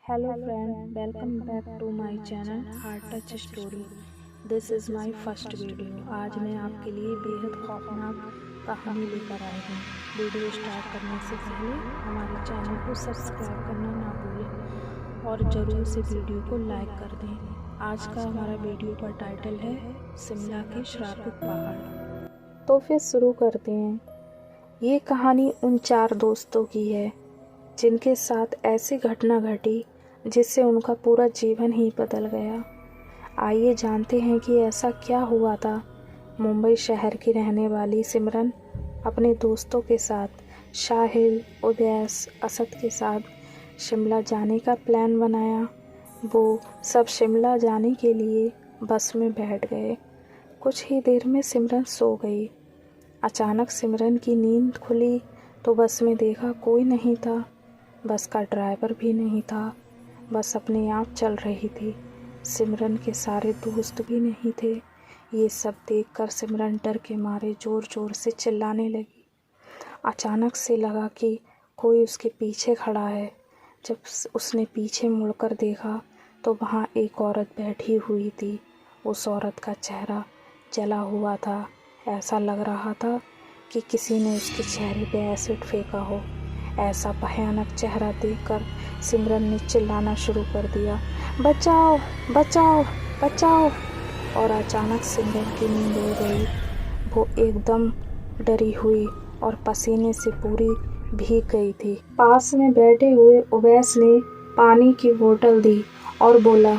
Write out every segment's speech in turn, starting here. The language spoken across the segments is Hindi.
Hello friend, welcome back to my channel Heart Touch Story. This is my first video. आज मैं आपके लिए बेहद खौफनाक कहानी लेकर आई हूँ। वीडियो स्टार्ट करने से पहले हमारे चैनल को सब्सक्राइब करना ना भूलें और ज़रूर से वीडियो को लाइक कर दें। आज का हमारा वीडियो का टाइटल है शिमला के श्रापित पहाड़। तो फिर शुरू करते हैं। ये कहानी उन 4 दोस्तों की है जिनके साथ ऐसी घटना घटी जिससे उनका पूरा जीवन ही बदल गया। आइए जानते हैं कि ऐसा क्या हुआ था। मुंबई शहर की रहने वाली सिमरन अपने दोस्तों के साथ साहिल, उवैस, असद के साथ शिमला जाने का प्लान बनाया। वो सब शिमला जाने के लिए बस में बैठ गए। कुछ ही देर में सिमरन सो गई। अचानक सिमरन की नींद खुली तो बस में देखा कोई नहीं था। बस का ड्राइवर भी नहीं था। बस अपने आप चल रही थी। सिमरन के सारे दोस्त भी नहीं थे। ये सब देखकर सिमरन डर के मारे ज़ोर ज़ोर से चिल्लाने लगी। अचानक से लगा कि कोई उसके पीछे खड़ा है। जब उसने पीछे मुड़कर देखा तो वहाँ एक औरत बैठी हुई थी। उस औरत का चेहरा जला हुआ था। ऐसा लग रहा था कि किसी ने उसके चेहरे पे एसिड फेंका हो। ऐसा भयानक चेहरा देखकर सिमरन ने चिल्लाना शुरू कर दिया, बचाओ बचाओ बचाओ। और अचानक सिमरन की नींद उड़ गई। वो एकदम डरी हुई और पसीने से पूरी भीग गई थी। पास में बैठे हुए उवैस ने पानी की बोतल दी और बोला,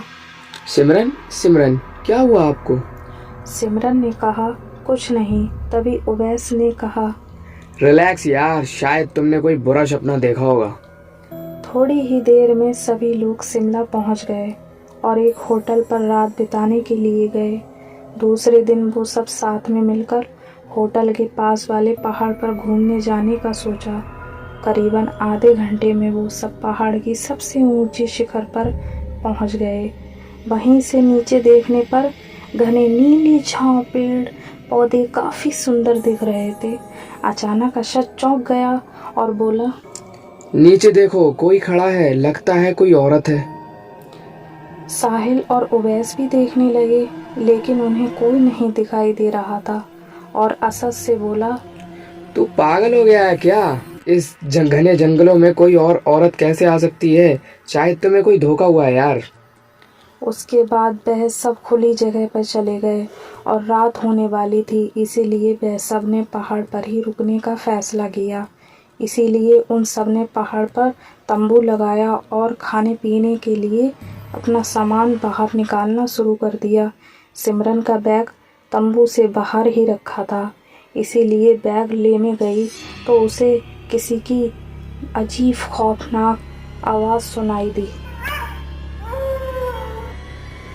सिमरन सिमरन क्या हुआ आपको? सिमरन ने कहा, कुछ नहीं। तभी उवैस ने कहा, रिलैक्स यार, शायद तुमने कोई बुरा सपना देखा होगा। थोड़ी ही देर में सभी लोग शिमला पहुंच गए और एक होटल पर रात बिताने के लिए गए। दूसरे दिन वो सब साथ में मिलकर होटल के पास वाले पहाड़ पर घूमने जाने का सोचा। करीबन आधे घंटे में वो सब पहाड़ की सबसे ऊंची शिखर पर पहुंच गए। वहीं से नीचे देखने पर घने नीली छांव पेड़ पौधे काफ़ी सुंदर दिख रहे थे। अचानक असद चौंक गया और बोला, नीचे देखो, कोई खड़ा है, लगता है कोई औरत है। साहिल और उवैस भी देखने लगे लेकिन उन्हें कोई नहीं दिखाई दे रहा था और असद से बोला, तू पागल हो गया है क्या? इस घने जंगलों में कोई और औरत कैसे आ सकती है? शायद तुम्हें कोई धोखा हुआ है यार। उसके बाद वह सब खुली जगह पर चले गए और रात होने वाली थी, इसीलिए वह सब ने पहाड़ पर ही रुकने का फैसला किया। इसीलिए उन सब ने पहाड़ पर तंबू लगाया और खाने पीने के लिए अपना सामान बाहर निकालना शुरू कर दिया। सिमरन का बैग तंबू से बाहर ही रखा था, इसीलिए बैग लेने गई तो उसे किसी की अजीब खौफनाक आवाज़ सुनाई दी।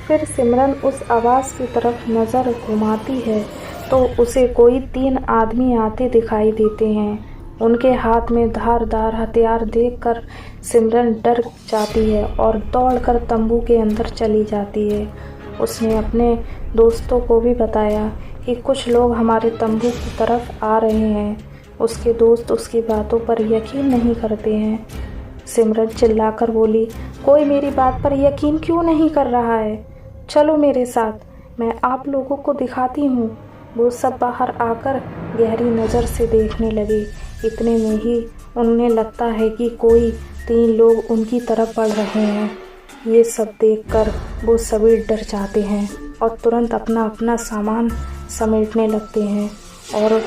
फिर सिमरन उस आवाज़ की तरफ नज़र घुमाती है तो उसे कोई 3 आदमी आते दिखाई देते हैं। उनके हाथ में धारदार हथियार देखकर सिमरन डर जाती है और दौड़कर तंबू के अंदर चली जाती है। उसने अपने दोस्तों को भी बताया कि कुछ लोग हमारे तंबू की तरफ आ रहे हैं। उसके दोस्त उसकी बातों पर यकीन नहीं करते हैं। सिमरन चिल्लाकर बोली, कोई मेरी बात पर यकीन क्यों नहीं कर रहा है? चलो मेरे साथ, मैं आप लोगों को दिखाती हूँ। वो सब बाहर आकर गहरी नज़र से देखने लगे। इतने में ही उन्हें लगता है कि कोई 3 लोग उनकी तरफ बढ़ रहे हैं। ये सब देखकर वो सभी डर जाते हैं और तुरंत अपना अपना सामान समेटने लगते हैं और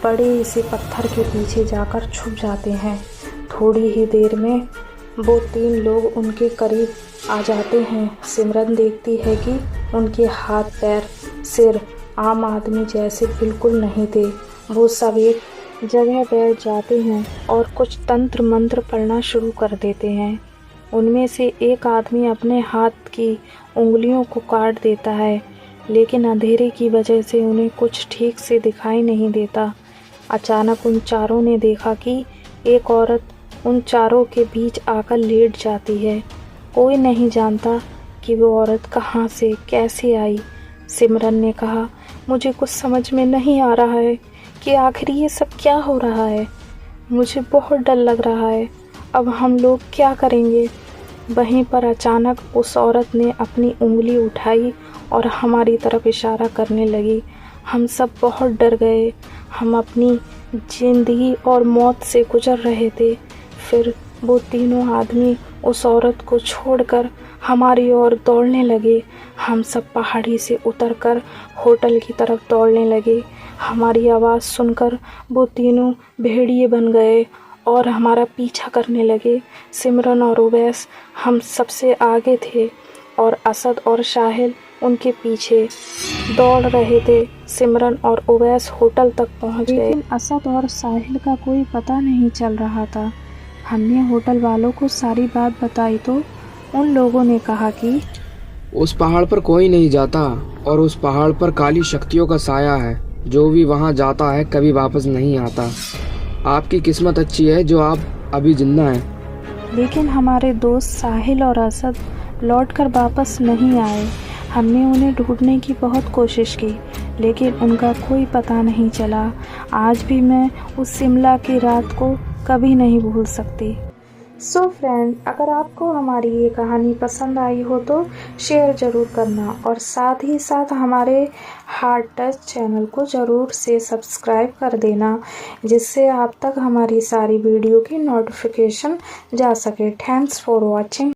बड़े से पत्थर के पीछे जाकर छुप जाते हैं। थोड़ी ही देर में वो 3 लोग उनके करीब आ जाते हैं। सिमरन देखती है कि उनके हाथ पैर सिर आम आदमी जैसे बिल्कुल नहीं थे। वो सब एक जगह बैठ जाते हैं और कुछ तंत्र मंत्र पढ़ना शुरू कर देते हैं। उनमें से एक आदमी अपने हाथ की उंगलियों को काट देता है लेकिन अंधेरे की वजह से उन्हें कुछ ठीक से दिखाई नहीं देता। अचानक उन चारों ने देखा कि एक औरत उन चारों के बीच आकर लेट जाती है। कोई नहीं जानता कि वो औरत कहाँ से कैसे आई। सिमरन ने कहा, मुझे कुछ समझ में नहीं आ रहा है कि आखिर ये सब क्या हो रहा है। मुझे बहुत डर लग रहा है। अब हम लोग क्या करेंगे? वहीं पर अचानक उस औरत ने अपनी उंगली उठाई और हमारी तरफ इशारा करने लगी। हम सब बहुत डर गए। हम अपनी ज़िंदगी और मौत से गुजर रहे थे। फिर वो तीनों आदमी उस औरत को छोड़कर हमारी ओर दौड़ने लगे। हम सब पहाड़ी से उतरकर होटल की तरफ दौड़ने लगे। हमारी आवाज़ सुनकर वो तीनों भेड़िए बन गए और हमारा पीछा करने लगे। सिमरन और उवैस हम सबसे आगे थे और असद और साहिल उनके पीछे दौड़ रहे थे। सिमरन और उवैस होटल तक पहुंच गए, लेकिन असद और साहिल का कोई पता नहीं चल रहा था। हमने होटल वालों को सारी बात बताई तो उन लोगों ने कहा कि उस पहाड़ पर कोई नहीं जाता और उस पहाड़ पर काली शक्तियों का साया है। जो भी वहां जाता है कभी वापस नहीं आता। आपकी किस्मत अच्छी है जो आप अभी जिंदा हैं। लेकिन हमारे दोस्त साहिल और असद लौटकर वापस नहीं आए। हमने उन्हें ढूंढने की बहुत कोशिश की, लेकिन उनका कोई पता नहीं चला। आज भी मैं उस शिमला की रात को कभी नहीं भूल सकती। सो फ्रेंड, अगर आपको हमारी ये कहानी पसंद आई हो तो शेयर ज़रूर करना और साथ ही साथ हमारे हार्ट टच चैनल को ज़रूर से सब्सक्राइब कर देना, जिससे आप तक हमारी सारी वीडियो की नोटिफिकेशन जा सके। Thanks for watching.